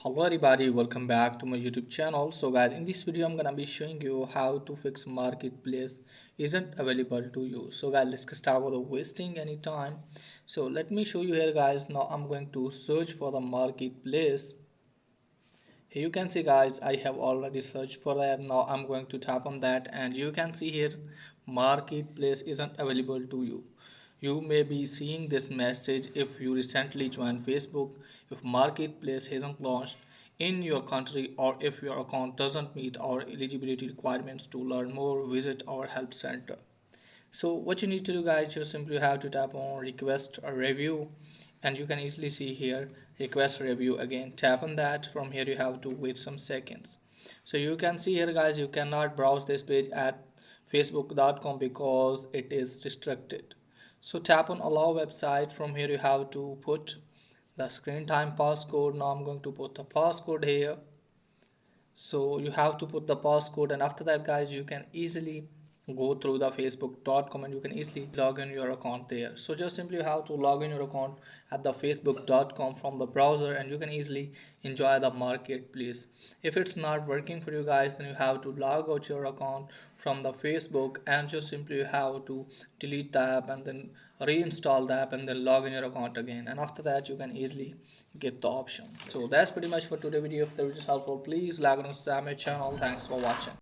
Hello everybody, welcome back to my YouTube channel. So guys, in this video I'm gonna be showing you how to fix marketplace isn't available to you. So guys, let's get started without wasting any time. So let me show you here guys. Now I'm going to search for the marketplace. Here you can see guys, I have already searched for that. Now I'm going to tap on that and you can see here marketplace isn't available to you. You may be seeing this message if you recently joined Facebook, if marketplace hasn't launched in your country, or if your account doesn't meet our eligibility requirements. To learn more, visit our help center. So what you need to do guys, you simply have to tap on request a review and you can easily see here request review. Again, tap on that. From here you have to wait some seconds. So you can see here guys, you cannot browse this page at facebook.com because it is restricted. So tap on allow website. From here you have to put the screen time passcode. Now I'm going to put the passcode here. So you have to put the passcode, and after that guys, you can easily go through the facebook.com and you can easily log in your account there. So just simply you have to log in your account at the facebook.com from the browser and you can easily enjoy the marketplace. If it's not working for you guys, then you have to log out your account from the Facebook and just simply you have to delete the app and then reinstall the app and then log in your account again, and after that you can easily get the option. So that's pretty much for today's video. If the video is helpful, please like and subscribe my channel. Thanks for watching.